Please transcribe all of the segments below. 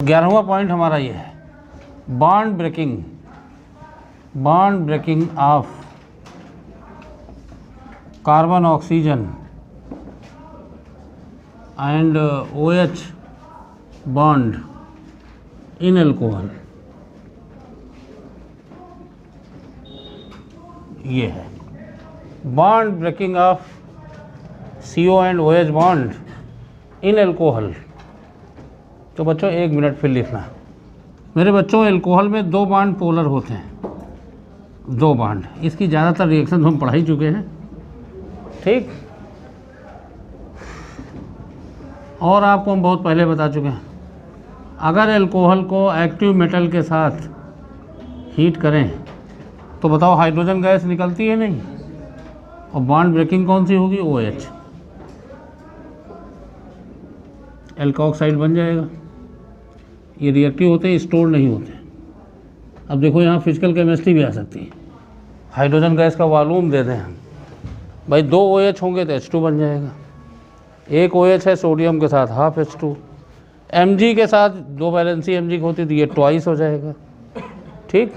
11वां point हमारा ये है, bond breaking of carbon oxygen and OH bond in alcohol. ये है bond breaking of CO and OH bond in alcohol. तो बच्चों 1 मिनट फिर लिखना। मेरे बच्चों, एल्कोहल में 2 बॉन्ड पोलर होते हैं, 2 बॉन्ड। इसकी ज़्यादातर रिएक्शन हम पढ़ा ही चुके हैं, ठीक। और आपको हम बहुत पहले बता चुके हैं, अगर एल्कोहल को एक्टिव मेटल के साथ हीट करें तो बताओ हाइड्रोजन गैस निकलती है नहीं, और बॉन्ड ब्रेकिंग कौन सी होगी? OH, एल्कोऑक्साइड बन जाएगा। ये रिएक्टिव होते हैं, स्टोर नहीं होते। अब देखो यहाँ फिजिकल केमिस्ट्री भी आ सकती है। हाइड्रोजन गैस का वॉल्यूम दे दें हम, भाई 2 OH होंगे तो H2 बन जाएगा। 1 OH है सोडियम के साथ, हाफ H2। Mg के साथ 2 वैलेंसी Mg होती तो ये ट्वाइस हो जाएगा, ठीक।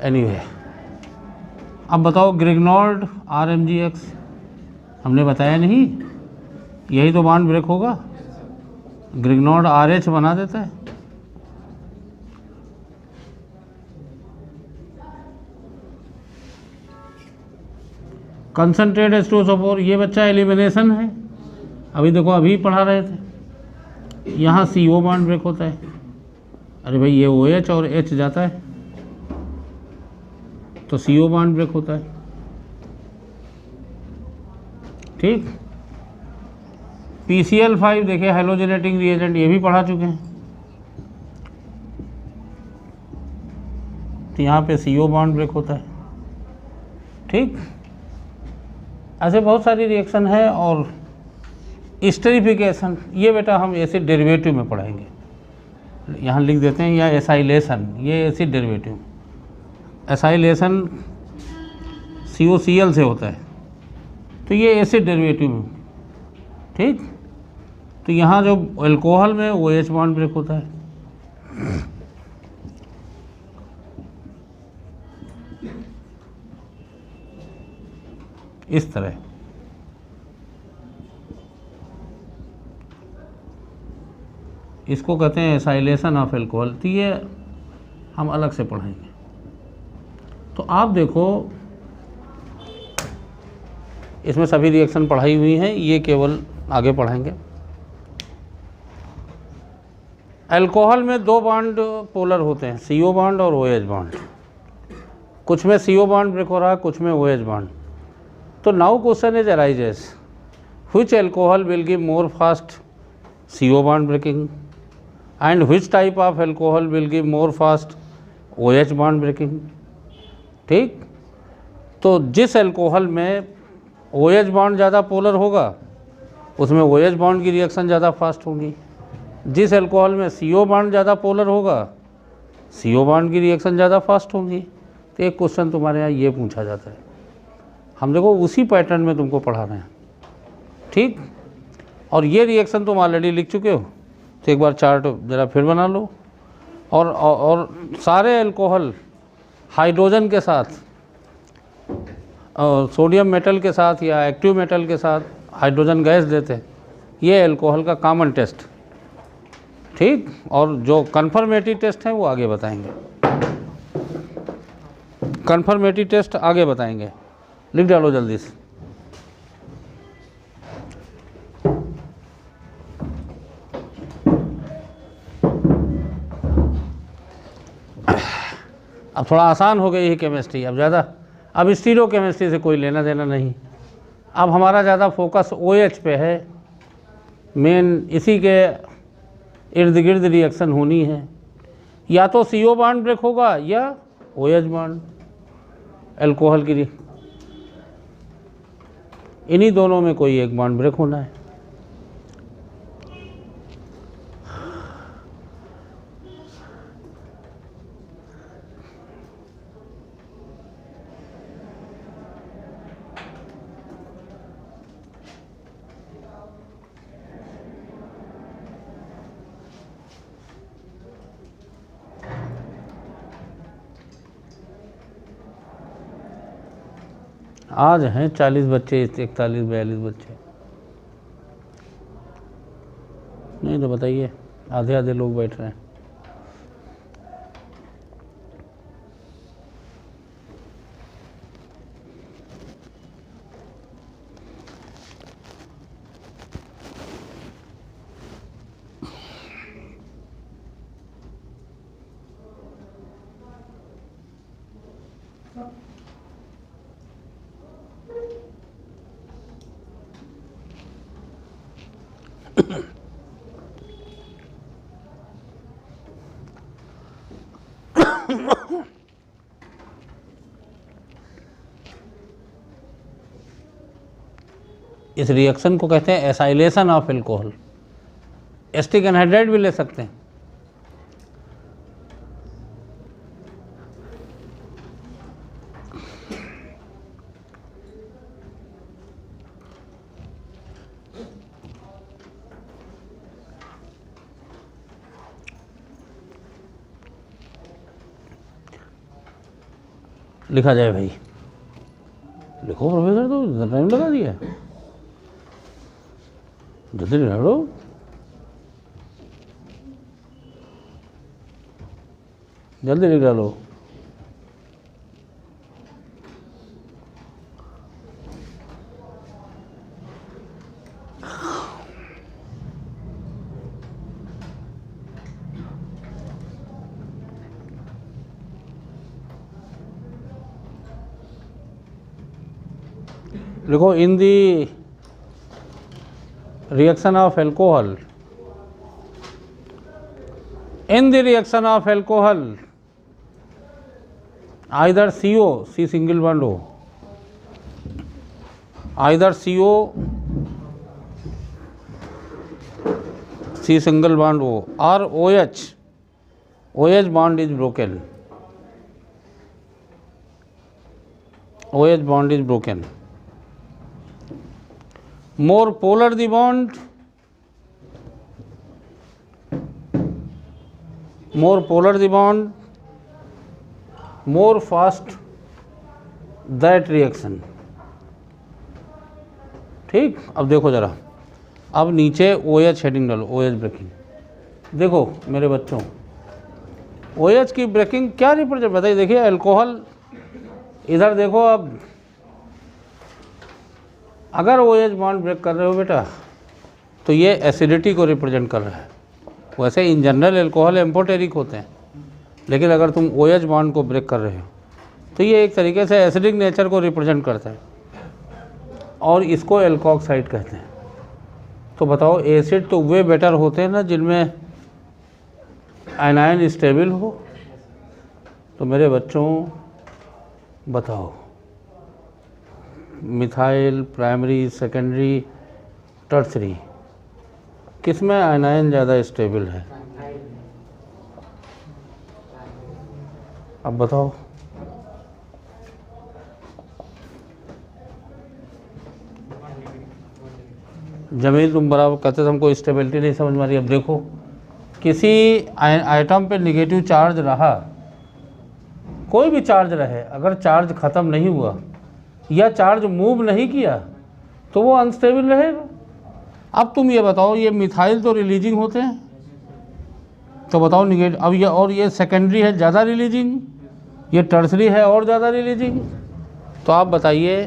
एनीवे, अब बताओ ग्रिग्नॉल्ड RMgX, हमने बताया नहीं, यही तो बॉन्ड ब्रेक होगा। ग्रिग्नॉल्ड RH बना देता है। कंसनट्रेट H2SO4, ये बच्चा एलिमिनेशन है। अभी देखो, अभी पढ़ा रहे थे, यहाँ CO बॉन्ड ब्रेक होता है। अरे भाई, ये OH और H जाता है तो CO बॉन्ड ब्रेक होता है, ठीक। PCl5 देखिए, हेलोजेनेटिंग रिएजेंट, ये भी पढ़ा चुके हैं। तो यहाँ पे CO बॉन्ड ब्रेक होता है, ठीक। ऐसे बहुत सारी रिएक्शन है। और स्टेरिफिकेशन, ये बेटा हम एसिड डेरिवेटिव में पढ़ेंगे, यहाँ लिख देते हैं, या एसाइलेशन, ये एसिड डेरिवेटिव। एसाइलेशन COCl से होता है, तो ये एसिड डेरिवेटिव में, ठीक। तो यहाँ जो अल्कोहल में OH बॉन्ड ब्रेक होता है। इस तरह इसको कहते हैं एसाइलेशन ऑफ अल्कोहल। तो ये हम अलग से पढ़ेंगे। तो आप देखो, इसमें सभी रिएक्शन पढ़ाई हुई हैं, ये केवल आगे पढ़ेंगे। अल्कोहल में 2 बॉन्ड पोलर होते हैं, CO बॉन्ड और OH बॉन्ड। कुछ में CO बॉन्ड ब्रेक हो रहा है, कुछ में OH बॉन्ड। तो now question is arises, which alcohol will give more fast CO bond breaking and which type of alcohol will give more fast OH bond breaking, ठीक। तो जिस अल्कोहल में OH बॉन्ड ज़्यादा पोलर होगा उसमें OH bond की reaction ज़्यादा fast होगी। जिस अल्कोहल में CO बॉन्ड ज़्यादा पोलर होगा, CO बॉन्ड की रिएक्शन ज़्यादा फास्ट होगी। तो एक क्वेश्चन तुम्हारे यहाँ ये पूछा जाता है, हम देखो उसी पैटर्न में तुमको पढ़ा रहे हैं, ठीक। और ये रिएक्शन तुम ऑलरेडी लिख चुके हो, तो एक बार चार्ट ज़रा फिर बना लो। और सारे अल्कोहल हाइड्रोजन के साथ, सोडियम मेटल के साथ या एक्टिव मेटल के साथ हाइड्रोजन गैस देते हैं। ये अल्कोहल का कॉमन टेस्ट, ठीक। और जो कन्फर्मेटिव टेस्ट है वो आगे बताएंगे, कन्फर्मेटिव टेस्ट आगे बताएंगे। लिख डालो जल्दी से। अब थोड़ा आसान हो गई है केमिस्ट्री, अब स्टीरियो केमिस्ट्री से कोई लेना देना नहीं। अब हमारा ज़्यादा फोकस OH पे है, मेन इसी के इर्द गिर्द रिएक्शन होनी है। या तो CO बॉन्ड ब्रेक होगा या OH बॉन्ड अल्कोहल की, इन्हीं दोनों में कोई एक बॉन्ड ब्रेक होना है। आज हैं 40 बच्चे, 41-42 बच्चे। नहीं तो बताइए, आधे आधे लोग बैठ रहे हैं। इस रिएक्शन को कहते हैं acylation of alcohol. Acetic anhydride भी ले सकते हैं। लिखा जाए भाई, लिखो प्रोफेसर, तो इतना टाइम लगा दिया, जल्दी लिखा लो। जल्दी लिख लो। देखो, इन दी reaction of alcohol, in the reaction of alcohol, either CO, C single bond O, either CO, C single bond O, or OH bond is broken. OH bond is broken. More polar the bond, more fast that reaction। ठीक, अब देखो जरा, अब नीचे OH heading डालो, OH breaking. देखो मेरे बच्चों, OH की ब्रेकिंग क्या रिप्रेजेंट बताइए। देखिए अल्कोहल, इधर देखो, अब अगर OH बॉन्ड ब्रेक कर रहे हो बेटा, तो ये एसिडिटी को रिप्रेजेंट कर रहा है। वैसे इन जनरल अल्कोहल एम्फोटेरिक होते हैं, लेकिन अगर तुम OH बॉन्ड को ब्रेक कर रहे हो तो ये एक तरीके से एसिडिक नेचर को रिप्रेजेंट करता है, और इसको एल्कोक्साइड कहते हैं। तो बताओ, एसिड तो वे बेटर होते हैं ना जिनमें आयनाइन स्टेबल हो। तो मेरे बच्चों बताओ, मिथाइल, प्राइमरी, सेकेंडरी, टर्सरी, किस में आयनाइन ज़्यादा स्टेबल है? अब बताओ। जमील, तुम बराबर कहते थे हमको स्टेबिलिटी नहीं समझ में आ रही। अब देखो, किसी आइटम पे निगेटिव चार्ज रहा, कोई भी चार्ज रहे, अगर चार्ज ख़त्म नहीं हुआ या चार्ज मूव नहीं किया तो वो अनस्टेबल रहेगा। अब तुम ये बताओ, ये मिथाइल तो रिलीजिंग होते हैं, तो बताओ निगेटिव। अब ये, और ये सेकेंडरी है ज़्यादा रिलीजिंग, ये टर्सरी है और ज़्यादा रिलीजिंग। तो आप बताइए,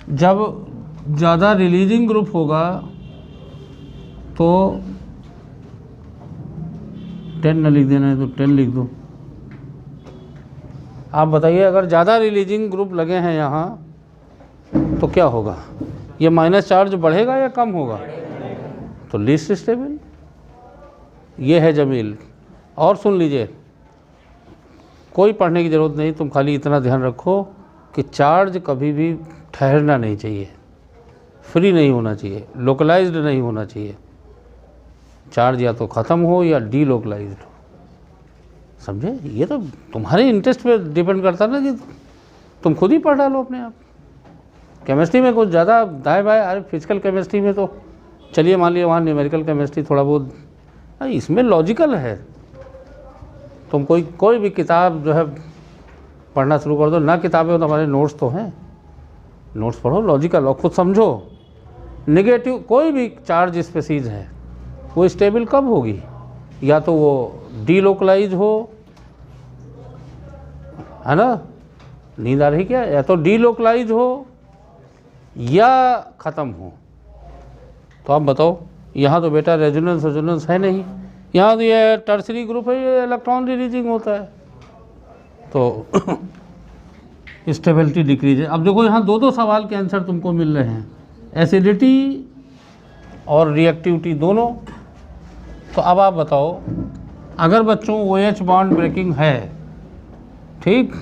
जब ज़्यादा रिलीजिंग ग्रुप होगा तो 10 न लिख देना है तो 10 लिख दो। आप बताइए, अगर ज़्यादा रिलीजिंग ग्रुप लगे हैं यहाँ तो क्या होगा? ये माइनस चार्ज बढ़ेगा या कम होगा? तो लीस्ट स्टेबल। ये है जमील। और सुन लीजिए, कोई पढ़ने की ज़रूरत नहीं, तुम खाली इतना ध्यान रखो कि चार्ज कभी भी ठहरना नहीं चाहिए, फ्री नहीं होना चाहिए, लोकलाइज्ड नहीं होना चाहिए। चार्ज या तो ख़त्म हो या डी लोकलाइज्ड हो, समझे? ये तो तुम्हारे इंटरेस्ट पे डिपेंड करता ना, कि तुम खुद ही पढ़ डालो अपने आप। केमिस्ट्री में कुछ ज़्यादा दाएँ बाएँ, अरे फिजिकल केमिस्ट्री में तो चलिए मान लिया वहाँ न्यूमेरिकल केमिस्ट्री थोड़ा बहुत, इसमें लॉजिकल है। तुम कोई भी किताब जो है पढ़ना शुरू कर दो ना, किताबें तो हमारे नोट्स तो हैं, नोट्स पढ़ो, लॉजिकल और खुद समझो। नेगेटिव कोई भी चार्ज स्पीसीज है वो स्टेबल कब होगी, या तो वो डीलोकलाइज हो, है ना, नींद आ रही क्या, या तो डीलोकलाइज हो या ख़त्म हो। तो आप बताओ, यहाँ तो बेटा रेजोनेंस है नहीं, यहाँ तो ये टर्सरी ग्रुप है, ये इलेक्ट्रॉन रिलीजिंग होता है, तो स्टेबिलिटी डिक्रीज है। अब देखो यहाँ दो सवाल के आंसर तुमको मिल रहे हैं, एसिडिटी और रिएक्टिविटी दोनों। तो अब आप बताओ, अगर बच्चों OH बॉन्ड ब्रेकिंग है, ठीक,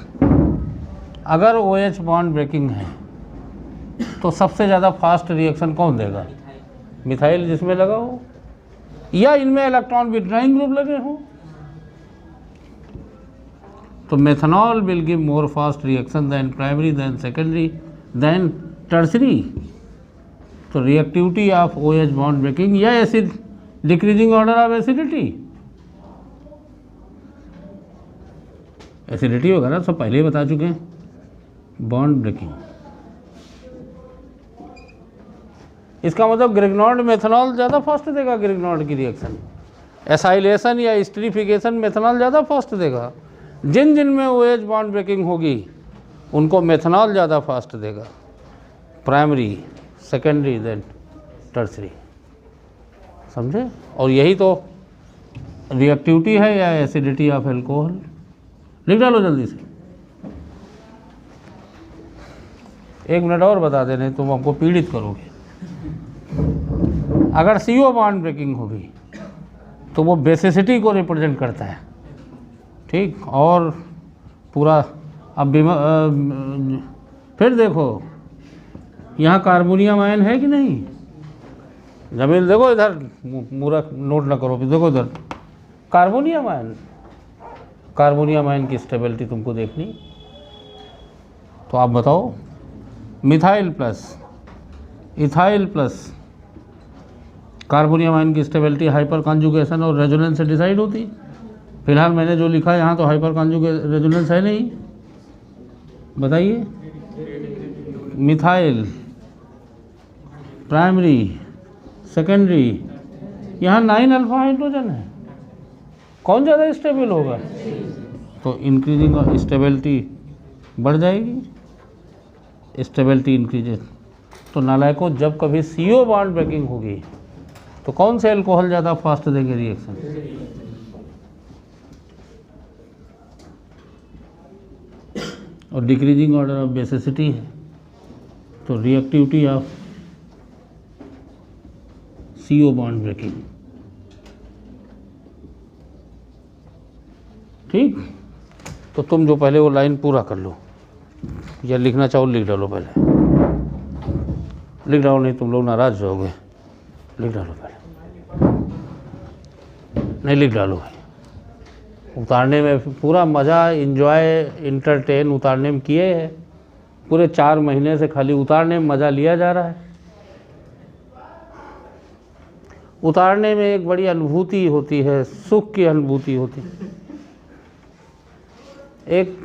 अगर OH बॉन्ड ब्रेकिंग है तो सबसे ज़्यादा फास्ट रिएक्शन कौन देगा, मिथाइल जिसमें लगा हो, या इनमें इलेक्ट्रॉन विथड्राइंग ग्रुप लगे हों। तो methanol will give more fast reaction than primary, than secondary, than tertiary. तो reactivity of OH bond breaking या acid decreasing order of acidity, acidity वगैरह सब पहले ही बता चुके हैं। बॉन्ड ब्रेकिंग, इसका मतलब ग्रिग्नॉल्ड मेथनॉल ज़्यादा फास्ट देगा, ग्रिग्नॉल्ड की रिएक्शन, एसाइलेशन या स्टरीफिकेशन मेथनॉल ज़्यादा फास्ट देगा। जिन जिन में OH बॉन्ड ब्रेकिंग होगी उनको मेथनॉल ज़्यादा फास्ट देगा, प्राइमरी, सेकेंडरी, देन टर्सरी, समझे। और यही तो रिएक्टिविटी है या एसिडिटी ऑफ एल्कोहल। लिख डालो जल्दी से, 1 मिनट और बता देने, तुम हमको पीड़ित करोगे। अगर CO बॉन्ड ब्रेकिंग होगी तो वो बेसिसिटी को रिप्रेजेंट करता है, ठीक, और पूरा। अब फिर देखो यहाँ कार्बोनियम आयन है कि नहीं, जमीन देखो इधर, मूर्ख नोट ना करो, फिर देखो इधर कार्बोनियम आयन, कार्बोनियम आयन की स्टेबिलिटी तुमको देखनी। तो आप बताओ, methyl plus ethyl plus carbonium ion की स्टेबिलिटी हाइपर कॉन्जुगेशन और रेजोनेंस से डिसाइड होती। फिलहाल मैंने जो लिखा है यहाँ तो हाइपर कॉन्जुगेशन रेजोनेंस है नहीं, बताइए। मिथाइल प्राइमरी, सेकेंडरी, यहाँ 9 अल्फा हाइड्रोजन है, कौन ज़्यादा स्टेबल होगा, तो इंक्रीजिंग स्टेबिलिटी बढ़ जाएगी, स्टेबिलिटी इंक्रीजेज। तो नालायकों, जब कभी CO बॉन्ड ब्रेकिंग होगी तो कौन से अल्कोहल ज़्यादा फास्ट देंगे रिएक्शन, और डिक्रीजिंग ऑर्डर ऑफ बेसिसिटी है तो reactivity of CO bond breaking, ठीक। तो तुम जो पहले वो लाइन पूरा कर लो, या लिखना चाहो लिख डालो, पहले लिख डालो, नहीं तुम लोग नाराज रहोगे, लिख डालो पहले, नहीं लिख डालो भाई। उतारने में पूरा मज़ा, इंजॉय, इंटरटेन उतारने में किए हैं, पूरे 4 महीने से खाली उतारने में मज़ा लिया जा रहा है। उतारने में एक बड़ी अनुभूति होती है, सुख की अनुभूति होती है, एक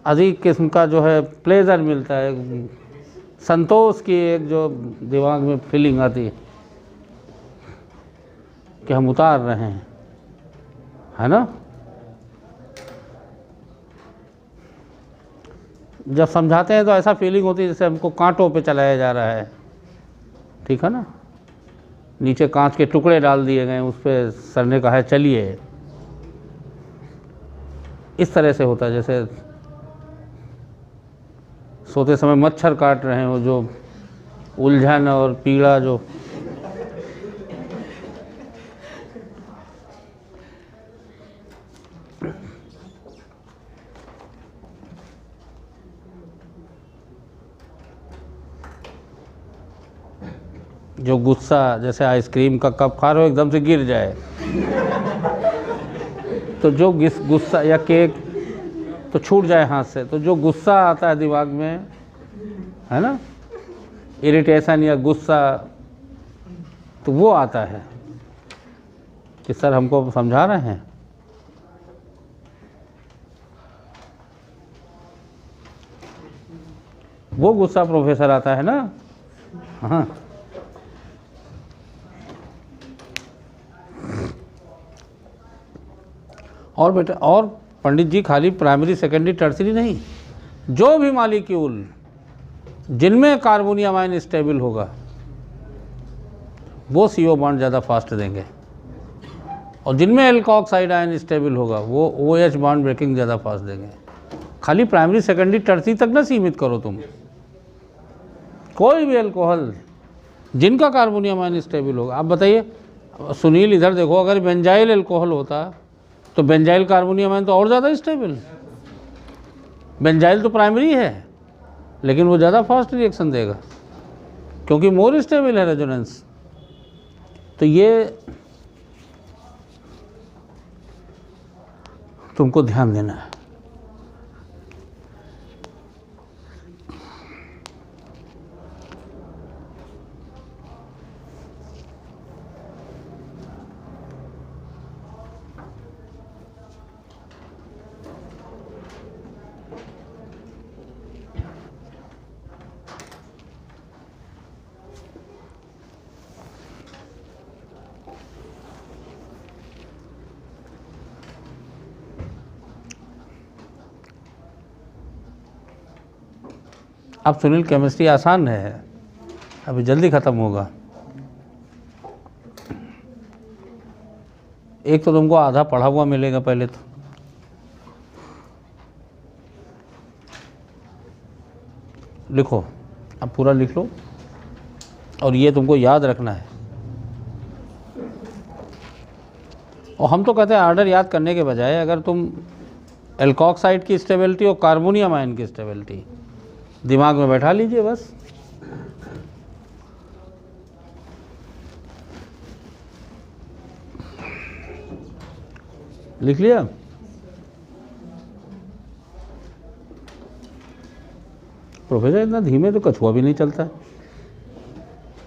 अधिक किस्म का जो है प्लेजर मिलता है, संतोष की एक जो दिमाग में फीलिंग आती है कि हम उतार रहे हैं, है ना। जब समझाते हैं तो ऐसा फीलिंग होती है जैसे हमको कांटों पे चलाया जा रहा है, ठीक है ना, नीचे कांच के टुकड़े डाल दिए गए, उस पर सर ने कहा है चलिए, इस तरह से होता है जैसे सोते समय मच्छर काट रहे हो, जो उलझन और पीड़ा जो गुस्सा, जैसे आइसक्रीम का कप खा रहे हो एकदम से गिर जाए, तो जो गुस्सा, या केक तो छूट जाए हाथ से, तो जो गुस्सा आता है दिमाग में, है ना, इरिटेशन या गुस्सा, तो वो आता है कि सर हमको समझा रहे हैं। वो गुस्सा प्रोफेसर आता है ना। हाँ, और बेटा, और पंडित जी खाली प्राइमरी सेकेंडरी टर्सरी नहीं, जो भी मालिक्यूल जिनमें कार्बोनियम आयन स्टेबल होगा वो CO बॉन्ड ज़्यादा फास्ट देंगे, और जिनमें एल्कोक्साइड आयन स्टेबल होगा वो OH बॉन्ड ब्रेकिंग ज़्यादा फास्ट देंगे। खाली प्राइमरी सेकेंडरी टर्सरी तक ना सीमित करो तुम, कोई भी अल्कोहल जिनका कार्बोनियम आयन स्टेबल होगा। आप बताइए सुनील, इधर देखो, अगर बेंजाइल अल्कोहल होता तो बेंजाइल कार्बोनियम आयन तो और ज़्यादा स्टेबल। बेंजाइल तो प्राइमरी है लेकिन वो ज़्यादा फास्ट रिएक्शन देगा क्योंकि मोर स्टेबल है रेजोनेंस। तो ये तुमको ध्यान देना है। अब सुनील केमिस्ट्री आसान है, अभी जल्दी ख़त्म होगा। एक तो तुमको आधा पढ़ा हुआ मिलेगा पहले तो, लिखो, अब पूरा लिख लो, और ये तुमको याद रखना है। और हम तो कहते हैं आर्डर याद करने के बजाय अगर तुम एल्कोक्साइड की स्टेबिलिटी और कार्बोनियम आयन की स्टेबिलिटी दिमाग में बैठा लीजिए बस। लिख लिया? प्रोफेसर इतना धीमे तो कछुआ भी नहीं चलता है,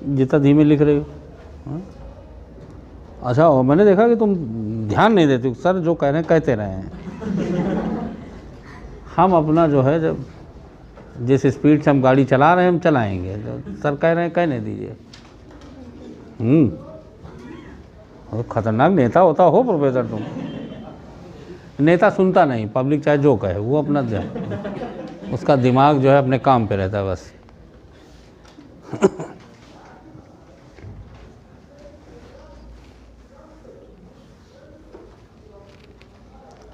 जितना धीमे लिख रहे हो। हाँ? अच्छा, और मैंने देखा कि तुम ध्यान नहीं देते। सर जो कह रहे हैं कहते रहे हैं, हम अपना जो है जब जिस स्पीड से हम गाड़ी चला रहे हैं हम चलाएंगे, जो सर कह रहे हैं कहने दीजिए। खतरनाक नेता होता हो प्रोफेसर तुम। नेता सुनता नहीं, पब्लिक चाहे जो कहे, वो अपना उसका दिमाग जो है अपने काम पे रहता है बस।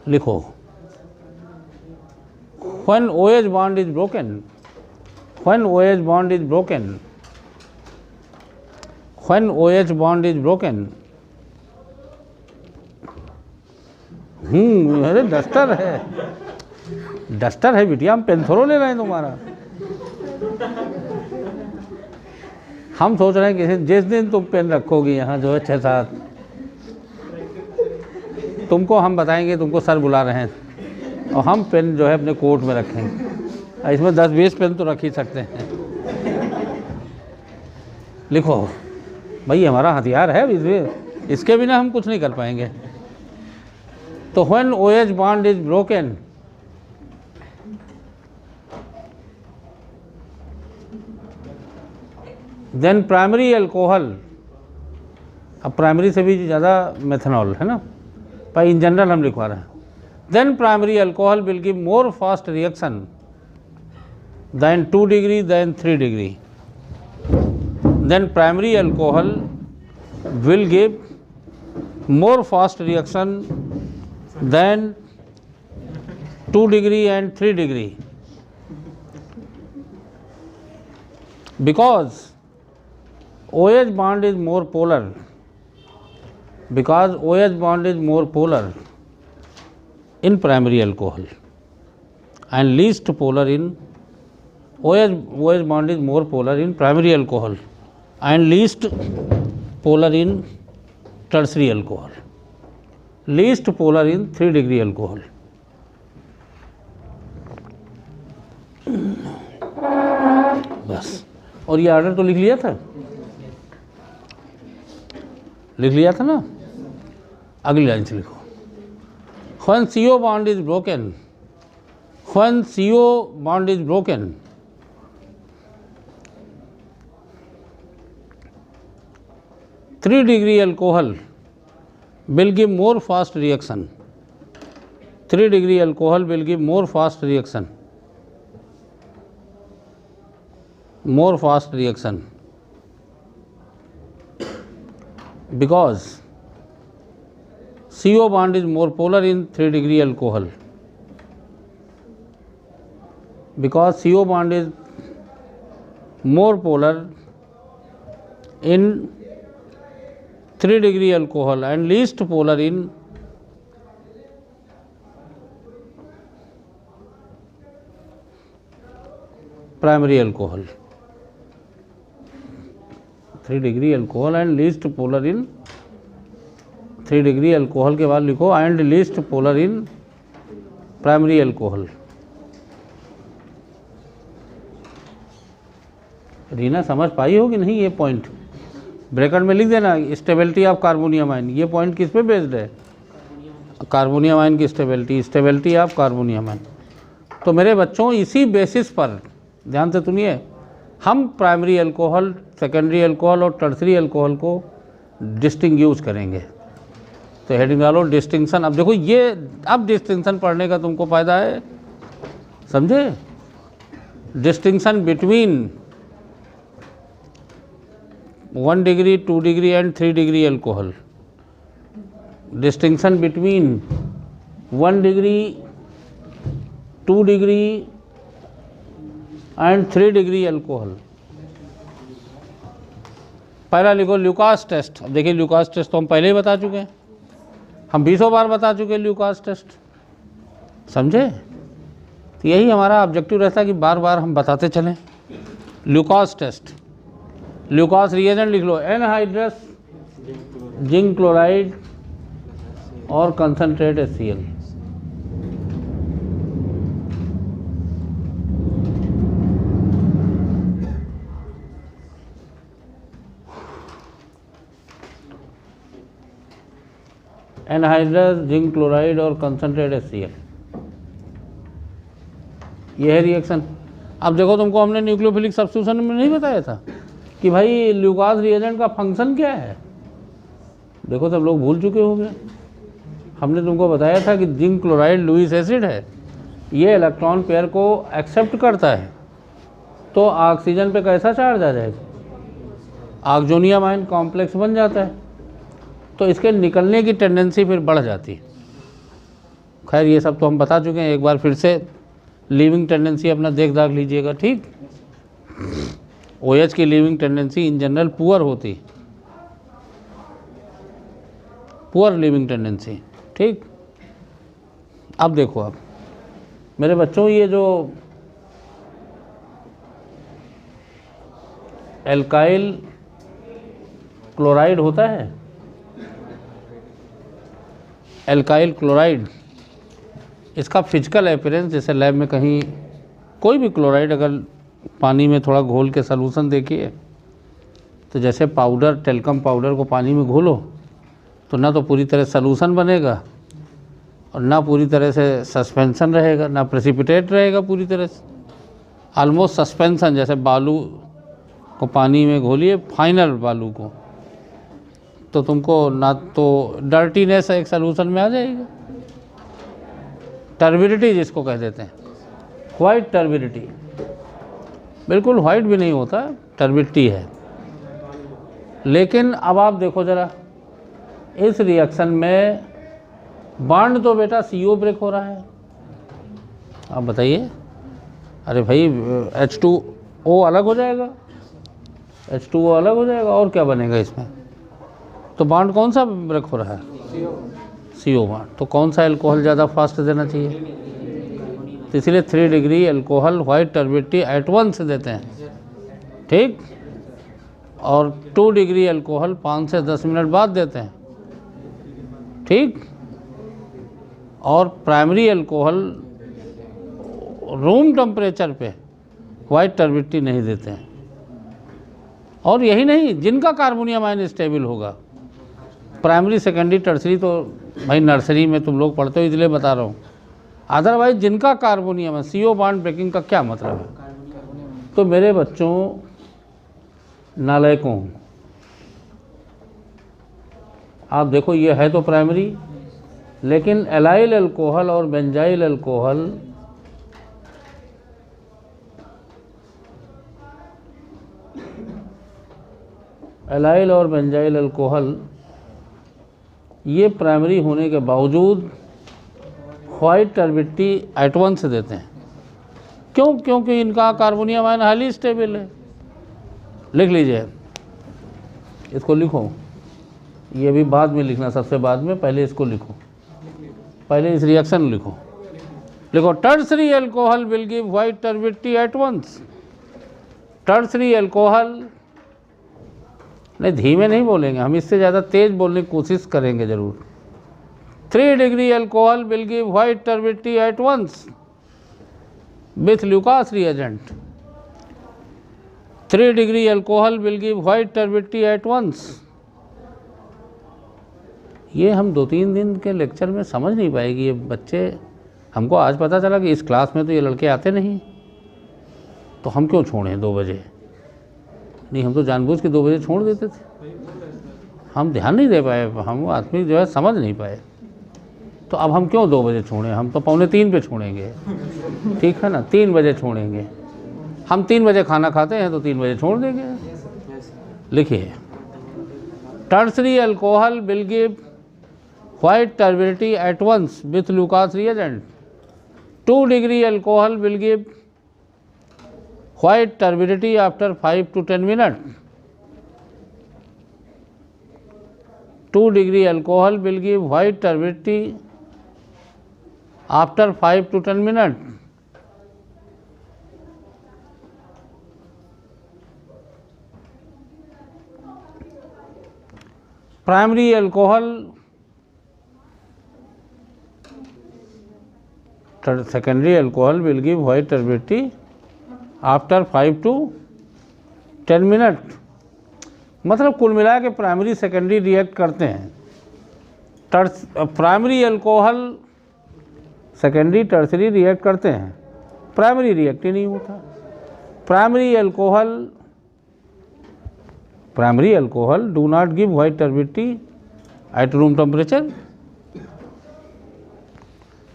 लिखो, when OH bond is broken, when OH bond is broken, when OH bond is broken, अरे डस्टर है, डस्टर है बिटिया, हम पेंथोरो ले रहे हैं तुम्हारा। हम सोच रहे हैं कि जिस दिन तुम पेन रखोगी यहाँ जो है 6-7, तुमको हम बताएंगे तुमको सर बुला रहे हैं, और हम पेन जो है अपने कोट में रखेंगे। इसमें 10-20 पेन तो रख ही सकते हैं। लिखो भाई, हमारा हथियार है, इसके बिना हम कुछ नहीं कर पाएंगे। तो when OH bond is broken, then primary alcohol, अब प्राइमरी से भी ज़्यादा मेथनॉल है ना, पर इन जनरल हम लिखवा रहे हैं। Then primary alcohol will give more fast reaction than 2 degree than 3 degree. Then primary alcohol will give more fast reaction than 2 degree and 3 degree, because OH bond is more polar, because OH bond is more polar in primary alcohol and least polar in OH bond is more polar in primary alcohol and least polar in tertiary alcohol, least polar in 3 degree alcohol. बस, और ये order तो लिख लिया था, लिख लिया था ना। अगली लाइन से लिखो, when CO bond is broken, when CO bond is broken, 3 degree alcohol will give more fast reaction. 3 degree alcohol will give more fast reaction. More fast reaction. Because CO bond is more polar in 3 degree alcohol. Because CO bond is more polar in 3 degree alcohol and least polar in primary alcohol. 3 degree alcohol and least polar in 3 degree alcohol के बाद लिखो and least polar in primary alcohol. Reena समझ पाई हो कि नहीं? ये point bracket में लिख देना, स्टेबिलिटी ऑफ कार्बोनियम आयन। ये पॉइंट किस पे बेस्ड है? कार्बोनियम आयन की स्टेबिलिटी ऑफ कार्बोनियम आयन। तो मेरे बच्चों इसी बेसिस पर ध्यान से सुनिए, हम प्राइमरी अल्कोहल, सेकेंडरी अल्कोहल और टर्सरी अल्कोहल को डिस्टिंग्यूज करेंगे। तो हेडिंग डालो डिस्टिंक्शन। अब देखो ये, अब डिस्टिंक्शन पढ़ने का तुमको फ़ायदा है, समझे? Distinction between 1 degree, 2 degree and 3 degree alcohol. Distinction between 1 degree, 2 degree and 3 degree alcohol. पहला लिखो ल्यूकास टेस्ट। अब देखिए ल्यूकास टेस्ट तो हम पहले ही बता चुके हैं, हम 20 बार बता चुके हैं ल्यूकास टेस्ट, समझे? तो यही हमारा ऑब्जेक्टिव रहता है कि बार बार हम बताते चलें। ल्यूकास टेस्ट, ल्यूकास रिएजेंट लिख लो, एनहाइड्रस जिंक क्लोराइड और concentrate HCl। Anhydrous zinc chloride और कंसनट्रेट HCl, यह है रिएक्शन। अब देखो तुमको हमने न्यूक्लियोफिलिक सब्स्टिट्यूशन में नहीं बताया था कि भाई ल्यूकास रिएजेंट का फंक्शन क्या है? देखो सब लोग भूल चुके होंगे। हमने तुमको बताया था कि जिंक क्लोराइड लुईस एसिड है, ये इलेक्ट्रॉन पेयर को एक्सेप्ट करता है, तो ऑक्सीजन पे कैसा चार्ज आ जाएगा? ऑक्सोनियम आयन कॉम्प्लेक्स बन जाता है, तो इसके निकलने की टेंडेंसी फिर बढ़ जाती है। खैर ये सब तो हम बता चुके हैं, एक बार फिर से लीविंग टेंडेंसी अपना देख दाख लीजिएगा, ठीक? OH की leaving tendency in general poor होती, पुअर लीविंग टेंडेंसी, ठीक? अब देखो, अब मेरे बच्चों ये जो एल्काइल क्लोराइड होता है, एल्काइल क्लोराइड, इसका फिजिकल अपीयरेंस, जैसे लैब में कहीं कोई भी क्लोराइड अगर पानी में थोड़ा घोल के सलूशन देखिए, तो जैसे पाउडर, टेल्कम पाउडर को पानी में घोलो तो ना तो पूरी तरह सलूशन बनेगा और ना पूरी तरह से सस्पेंशन रहेगा, ना प्रेसिपिटेट रहेगा पूरी तरह से, ऑलमोस्ट सस्पेंशन। जैसे बालू को पानी में घोलिए, फाइनल बालू को, तो तुमको ना तो डर्टीनेस एक सलूशन में आ जाएगा, टर्बिडिटी जिसको कह देते हैं, वाइट टर्बिडिटी, बिल्कुल वाइट भी नहीं होता, टर्बिडिटी है। लेकिन अब आप देखो ज़रा, इस रिएक्शन में बॉन्ड तो बेटा CO ब्रेक हो रहा है। आप बताइए, अरे भाई H2O अलग हो जाएगा, H2O अलग हो जाएगा, और क्या बनेगा इसमें? तो बॉन्ड कौन सा ब्रेक हो रहा है? CO bond. तो कौन सा अल्कोहल ज़्यादा फास्ट देना चाहिए? तो इसलिए 3 degree alcohol white turbidity at once देते हैं, ठीक? और 2 डिग्री अल्कोहल 5 से 10 मिनट बाद देते हैं, ठीक? और प्राइमरी अल्कोहल रूम टेम्परेचर पे वाइट टर्बिडिटी नहीं देते हैं। और यही नहीं, जिनका कार्बोनियम आयन स्टेबल होगा, प्राइमरी, सेकेंडरी, टर्सरी तो भाई नर्सरी में तुम लोग पढ़ते हो इसलिए बता रहा हूँ, अदरवाइज जिनका कार्बोनियम है, CO बॉन्ड ब्रेकिंग का क्या मतलब है? तो मेरे बच्चों नालायकों, आप देखो ये है तो प्राइमरी, लेकिन एलाइल अल्कोहल और बेंजाइल अल्कोहल एलाइल और बेंजाइल अल्कोहल ये प्राइमरी होने के बावजूद व्हाइट टर्बिडिटी एट वंस देते हैं। क्यों? क्योंकि इनका कार्बोनियम आयन हाईली स्टेबल है। लिख लीजिए, इसको लिखो, ये भी बाद में लिखना, सबसे बाद में, पहले इसको लिखो, पहले इस रिएक्शन लिखो। लिखो tertiary alcohol will give white turbidity at once. Tertiary alcohol, नहीं धीमे नहीं बोलेंगे हम, इससे ज़्यादा तेज बोलने की कोशिश करेंगे ज़रूर। 3 degree alcohol will give white turbidity at once with Lucas reagent. 3 degree alcohol will give white turbidity at once. ये हम 2-3 दिन के लेक्चर में समझ नहीं पाएगी ये बच्चे। हमको आज पता चला कि इस क्लास में तो ये लड़के आते नहीं, तो हम क्यों छोड़ें 2 बजे? नहीं, हम तो जानबूझ के 2 बजे छोड़ देते थे, हम ध्यान नहीं दे पाए, हम आदमी जो है समझ नहीं पाए। तो अब हम क्यों 2 बजे छोड़ें? हम तो 2:45 पे छोड़ेंगे, ठीक है ना? 3 बजे छोड़ेंगे। हम 3 बजे खाना खाते हैं तो 3 बजे छोड़ देंगे। लिखिए, tertiary alcohol will give white turbidity at once with Lucas reagent. 2 degree alcohol will give white turbidity after 5 to 10 minute. 2 degree alcohol will give white turbidity after 5 to 10 minutes. Primary alcohol, secondary alcohol will give white turbidity after 5 to 10 minutes. मतलब कुल मिला के primary secondary react करते हैं। Primary alcohol secondary tertiary react करते हैं, primary react ही नहीं होता। Primary alcohol do not give white turbidity at room temperature.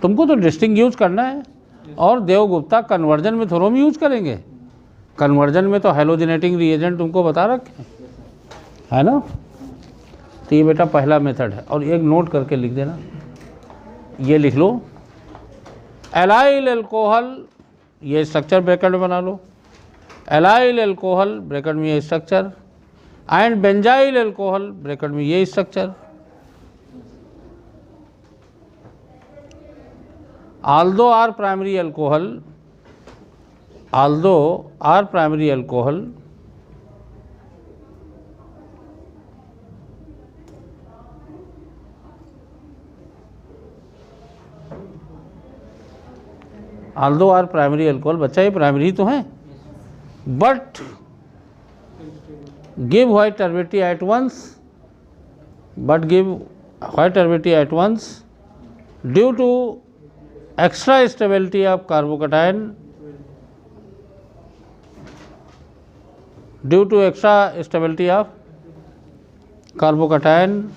तुमको तो डिस्टिंग यूज करना है, और देवगुप्ता कन्वर्जन में थोड़ा यूज करेंगे। कन्वर्जन में तो हेलोजिनेटिंग रिएजेंट तुमको बता रखे है ना। तो ये बेटा पहला मेथड है, और एक नोट करके लिख देना, ये लिख लो, एलाइल अल्कोहल, ये स्ट्रक्चर ब्रैकेट में बना लो, एलाइल अल्कोहल ब्रैकेट में ये structure, and benzyl alcohol bracket में ये structure. although are primary alcohol, बच्चा ये प्राइमरी तो है, but give white turbidity at once, due to extra stability of carbocation,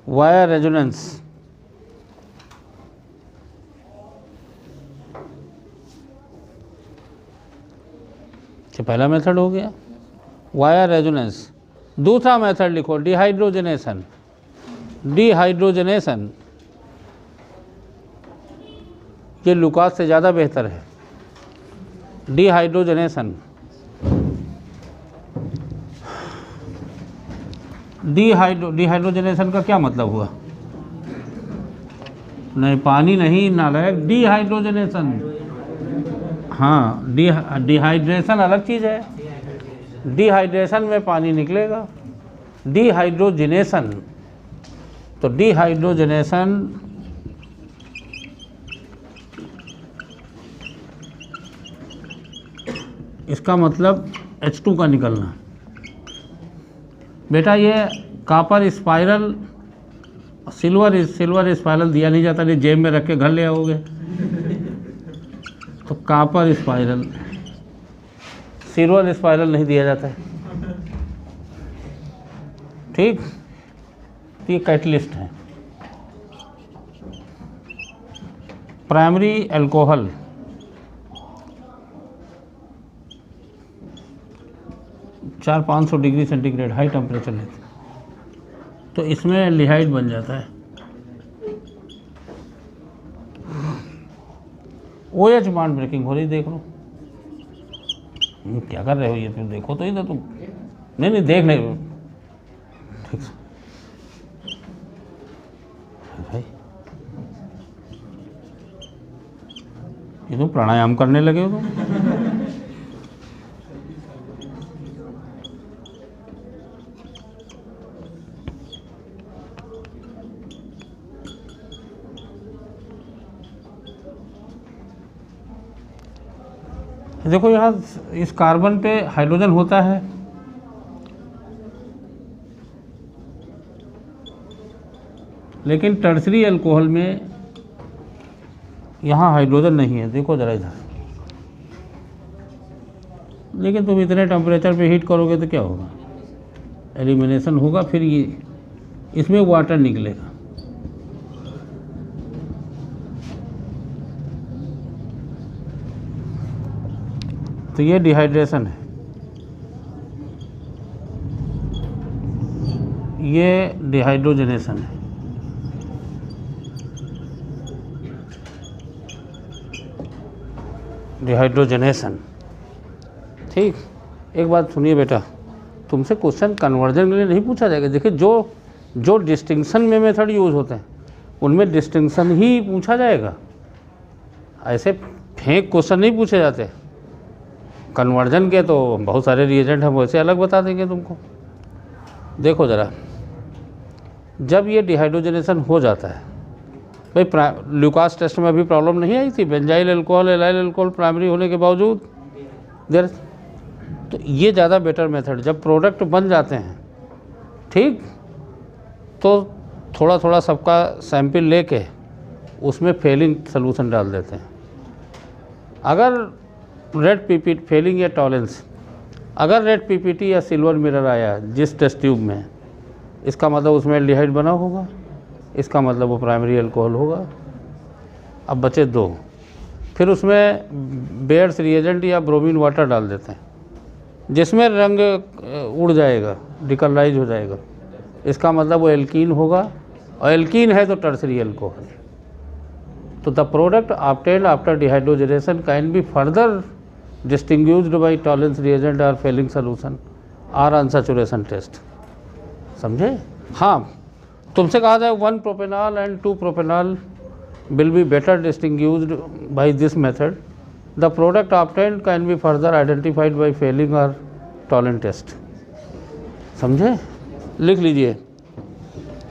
via resonance. पहला मेथड हो गया वाया रेजोनेंस। दूसरा मेथड लिखो डिहाइड्रोजनेशन। ये लुकास से ज़्यादा बेहतर है। डिहाइड्रोजनेशन का क्या मतलब हुआ? नहीं, पानी नहीं नालायक, डिहाइड्रोजनेशन। हाँ, डिहाइड्रेशन अलग चीज़ है, डिहाइड्रेशन में पानी निकलेगा। डिहाइड्रोजनेशन, तो डिहाइड्रोजनेशन इसका मतलब H2 का निकलना। बेटा ये कॉपर स्पाइरल, सिल्वर स्पाइरल दिया नहीं जाता, नहीं जेब में रख के घर ले आओगे, तो कॉपर स्पाइरल, सिल्वर स्पाइरल नहीं दिया जाता है। ठीक, तो ये कैटलिस्ट है। प्राइमरी अल्कोहल, चार 500 डिग्री सेंटीग्रेड हाई टेम्परेचर लेते हैं, तो इसमें एल्डिहाइड बन जाता है। OH बॉन्ड ब्रेकिंग हो रही, देख लो। क्या कर रहे हो ये, तुम देखो तो इधर तुम। नहीं देख नहीं, ठीक है भाई, ये तुम प्राणायाम करने लगे हो तुम। देखो यहाँ इस कार्बन पे हाइड्रोजन होता है, लेकिन टर्सरी अल्कोहल में यहाँ हाइड्रोजन नहीं है। देखो ज़रा इधर, लेकिन तुम इतने टेम्परेचर पे हीट करोगे तो क्या होगा, एलिमिनेशन होगा, फिर ये इसमें वाटर निकलेगा। तो ये डिहाइड्रेशन है, ये डिहाइड्रोजनेशन है। डिहाइड्रोजनेशन, ठीक। एक बात सुनिए बेटा, तुमसे क्वेश्चन कन्वर्जन के लिए नहीं पूछा जाएगा। देखिए जो डिस्टिंक्शन में मेथड यूज़ होते हैं उनमें डिस्टिंक्शन ही पूछा जाएगा, ऐसे फेंक क्वेश्चन नहीं पूछे जाते। कन्वर्जन के तो बहुत सारे रिएजेंट हम वैसे अलग बता देंगे तुमको। देखो ज़रा, जब ये डिहाइड्रोजनेशन हो जाता है, भाई ल्यूकास टेस्ट में अभी प्रॉब्लम नहीं आई थी, benzyl alcohol allyl alcohol primary होने के बावजूद देर। तो ये ज़्यादा बेटर मेथड, जब प्रोडक्ट बन जाते हैं, ठीक, तो थोड़ा थोड़ा सबका सैंपल लेके उसमें फेलिंग सलूशन डाल देते हैं। अगर रेड पीपीटी फेलिंग या टॉलेंस, अगर रेड पीपीटी या सिल्वर मिरर आया जिस टेस्ट ट्यूब में, इसका मतलब उसमें एल्डिहाइड बना होगा, इसका मतलब वो प्राइमरी अल्कोहल होगा। अब बचे दो, फिर उसमें बेयर्स रिएजेंट या ब्रोमीन वाटर डाल देते हैं, जिसमें रंग उड़ जाएगा, डिकलराइज हो जाएगा, इसका मतलब वो एल्कीन होगा, और एल्कीन है तो टर्सरी अल्कोहल। तो the product obtained after dehydrogenation can be further distinguished by Tollens reagent और फेलिंग सॉल्यूशन और अनसैचुरेशन टेस्ट। समझे? हाँ, तुमसे कहा जाए 1 propanol and 2 propanol will be better distinguished by this method. The product obtained can be further identified by failing or tolerant test. समझे? लिख लीजिए,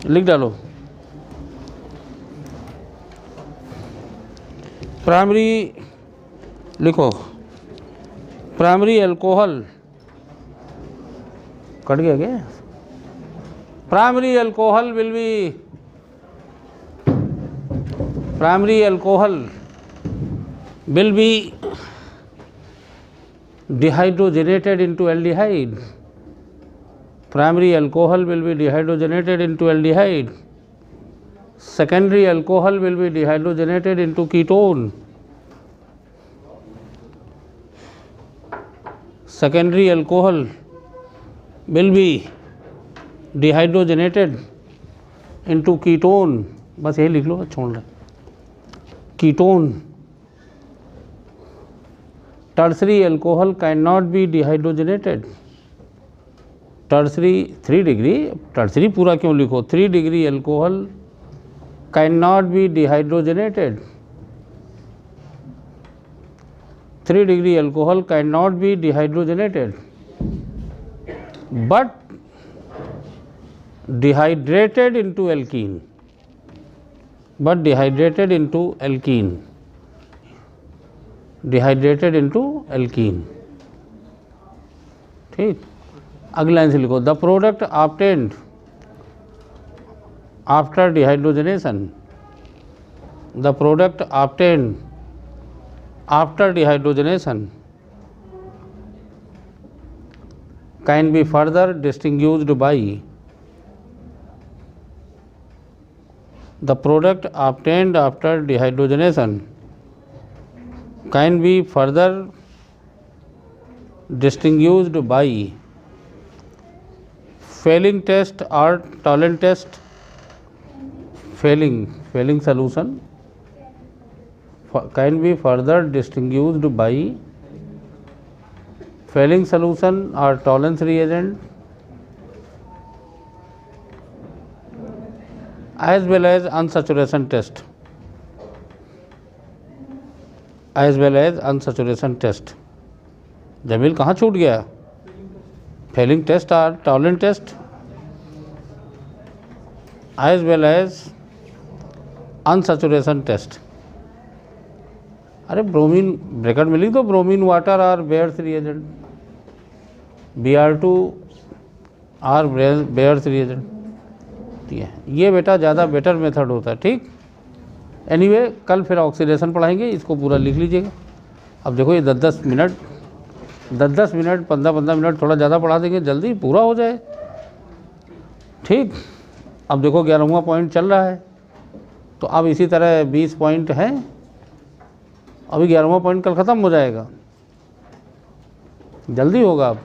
लिख डालो। प्राइमरी लिखो, प्राइमरी अल्कोहल, कट गया क्या? Primary alcohol will be, primary alcohol will be dehydrogenated into aldehyde. Primary alcohol will be dehydrogenated into aldehyde. Secondary alcohol will be dehydrogenated into ketone. Secondary alcohol will be dehydrogenated into ketone. बस यही लिख लो, छोड़ रहे। Ketone, tertiary alcohol can not be dehydrogenated. Tertiary 3 degree, tertiary पूरा क्यों लिखो, 3 degree alcohol can not be dehydrogenated. 3 degree alcohol can not be dehydrogenated but dehydrated into alkene, but dehydrated into alkene, dehydrated into alkene। ठीक, अगली line से लिखो, the product obtained after dehydrogenation, the product obtained after dehydrogenation can be further distinguished by the product obtained after dehydrogenation can be further distinguished by failing test or Tollens test. Failing solution can be further distinguished by failing solution or Tollens reagent as well as unsaturation test. Jamil कहाँ छूट गया? Fehling test और Tollens test as well as unsaturation test. अरे bromine bracket में लिख दो, bromine water और Baeyer's reagent, Br2 और बेयर्स रिएजेंट। ये बेटा ज़्यादा बेटर मेथड होता है, ठीक। एनीवे कल फिर ऑक्सीडेशन पढ़ाएंगे, इसको पूरा लिख लीजिएगा। अब देखो ये 10-10 मिनट 15-15 मिनट थोड़ा ज़्यादा पढ़ा देंगे, जल्दी पूरा हो जाए, ठीक। अब देखो 11वां पॉइंट चल रहा है, तो अब इसी तरह 20 पॉइंट हैं। अभी 11वां पॉइंट कल ख़त्म हो जाएगा, जल्दी होगा अब।